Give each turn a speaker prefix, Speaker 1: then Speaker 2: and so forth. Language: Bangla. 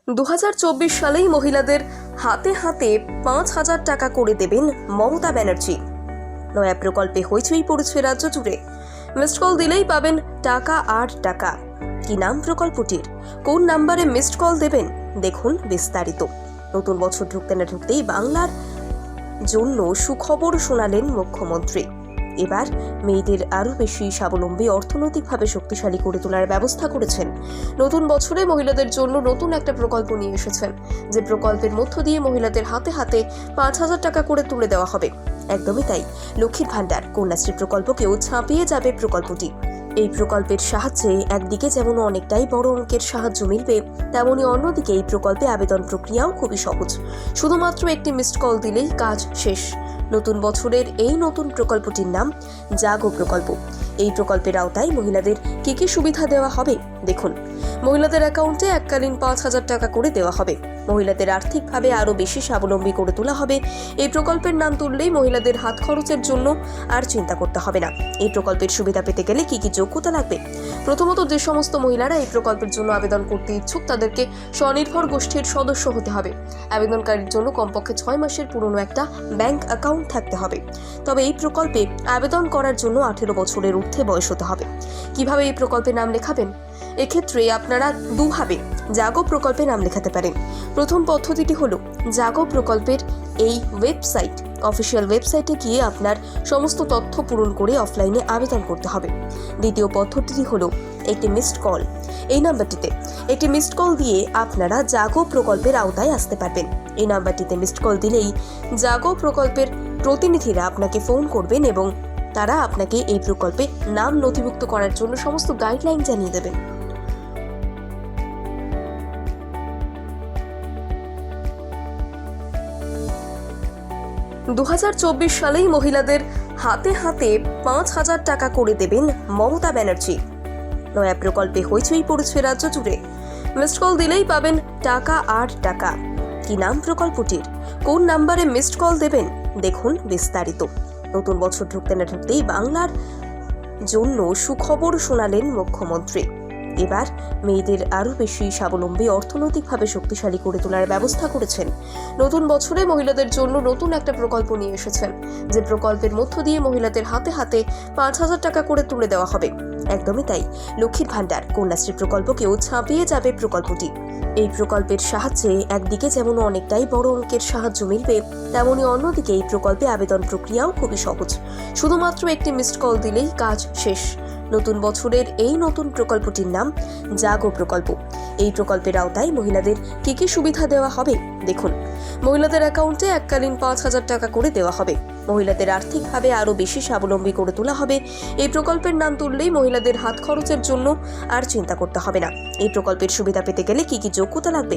Speaker 1: 2024 সালেই মহিলাদের হাতে হাতে 5,000 টাকা করে দেবেন মমতা ব্যানার্জি। নয়া প্রকল্পে হইচই পড়েছে রাজ্য জুড়ে। মিসড কল দিলেই পাবেন টাকা আর টাকা। কি নাম প্রকল্পটির, কোন নাম্বারে মিসড কল দেবেন, দেখুন বিস্তারিত। নতুন বছর ঢুকতে না ঢুকতেই বাংলার জন্য সুখবর শোনালেন মুখ্যমন্ত্রী। এবার মেয়েদের আরও বেশি স্বাবলম্বী, অর্থনৈতিকভাবে শক্তিশালী করে তোলার ব্যবস্থা করেছেন। নতুন বছরে মহিলাদের জন্য নতুন একটা প্রকল্প নিয়ে এসেছেন, যে প্রকল্পের মধ্য দিয়ে মহিলাদের হাতে হাতে 5,000 টাকা করে তুলে দেওয়া হবে। একদমই তাই, লক্ষ্মীর ভাণ্ডার কন্যাশ্রী প্রকল্পকেও ছাপিয়ে যাবে প্রকল্পটি। এই প্রকল্পের সাহায্যে একদিকে যেমন অনেকটাই বড় অঙ্কের সাহায্য মিলবে, তেমনি অন্যদিকে এই প্রকল্পে আবেদন প্রক্রিয়াও খুবই সহজ। শুধুমাত্র একটি মিসড কল দিলেই কাজ শেষ। নতুন বছরের এই নতুন প্রকল্পটির নাম জাগো প্রকল্প। এই প্রকল্পের আওতায় মহিলাদের কি কি সুবিধা দেওয়া হবে, দেখুন। মহিলাদের অ্যাকাউন্টে এককালীন 5,000 টাকা করে দেওয়া হবে। মহিলাদের আর্থিকভাবে আরও বেশি স্বাবলম্বী করে তোলা হবে। এই প্রকল্পের নাম তুললেই মহিলাদের হাত খরচের জন্য আর চিন্তা করতে হবে না। এই প্রকল্পের সুবিধা পেতে গেলে কি কি যোগ্যতা লাগবে? প্রথমত, যে সমস্ত মহিলারা এই প্রকল্পের জন্য আবেদন করতে ইচ্ছুক তাদেরকে স্বনির্ভর গোষ্ঠীর সদস্য হতে হবে। আবেদনকারীর জন্য কমপক্ষে 6 মাসের পুরনো একটা ব্যাংক অ্যাকাউন্ট থাকতে হবে। তবে এই প্রকল্পে আবেদন করার জন্য 18 বছরের ঊর্ধ্বে বয়স হতে হবে। কিভাবে এই প্রকল্পে নাম লেখাবেন? এক্ষেত্রে আপনারা দুভাবে জাগো প্রকল্পে নাম লেখাতে পারেন। প্রথম পদ্ধতিটি হলো জাগো প্রকল্পের এই ওয়েবসাইট, অফিসিয়াল ওয়েবসাইটে গিয়ে আপনার সমস্ত তথ্য পূরণ করে অফলাইনে আবেদন করতে হবে। দ্বিতীয় পদ্ধতিটি হলো একটি মিসড কল। এই নাম্বারটিতে একটি মিসড কল দিয়ে আপনারা জাগো প্রকল্পের আওতায় আসতে পারবেন। এই নাম্বারটিতে মিসড কল দিলেই জাগো প্রকল্পের প্রতিনিধিরা আপনাকে ফোন করবেন এবং তারা আপনাকে এই প্রকল্পে নাম নথিভুক্ত করার জন্য সমস্ত গাইডলাইন জানিয়ে দেবেন। সালেই মহিলাদের হাতে হাতে 5,000 টাকা করে দেবেন মমতা ব্যানার্জি। নয়া প্রকল্পে হইচই পড়েছে রাজ্য জুড়ে। মিসড কল দিলেই পাবেন টাকা আর টাকা। কি নাম প্রকল্পটির, কোন নাম্বারে মিসড কল দেবেন, দেখুন বিস্তারিত। নতুন বছর ঢুকতে না ঢুকতেই বাংলার জন্য সুখবর শোনালেন মুখ্যমন্ত্রী। এবার মেয়েদের আরও বেশি স্বাবলম্বী, অর্থনৈতিকভাবে শক্তিশালী করে তোলার ব্যবস্থা করেছেন। নতুন বছরে মহিলাদের জন্য নতুন একটা প্রকল্প নিয়ে এসেছেন, যে প্রকল্পের মধ্য দিয়ে মহিলাদের হাতে হাতে 5,000 টাকা করে তুলে দেওয়া হবে। একদমই তাই, লক্ষ্মীর ভাণ্ডার কন্যাশ্রী প্রকল্পকেও ছাপিয়ে যাবে প্রকল্পটি। এই প্রকল্পের সাহায্যে একদিকে যেমন অনেকটাই বড় অঙ্কের সাহায্য মিলবে, তেমনি অন্যদিকে এই প্রকল্পে আবেদন প্রক্রিয়াও খুবই সহজ। শুধুমাত্র একটি মিসড কল দিলেই কাজ শেষ। নতুন বছরের এই নতুন প্রকল্পটির নাম জাগো প্রকল্প। এই প্রকল্পের আওতায় মহিলাদের কি কি সুবিধা দেওয়া হবে, দেখুন। মহিলাদের অ্যাকাউন্টে এককালীন 5,000 টাকা করে দেওয়া হবে। মহিলাদের আর্থিকভাবে আরও বেশি স্বাবলম্বী করে তোলা হবে। এই প্রকল্পের নাম তুললেই মহিলাদের হাত খরচের জন্য আর চিন্তা করতে হবে না। এই প্রকল্পের সুবিধা পেতে গেলে কি কি যোগ্যতা লাগবে?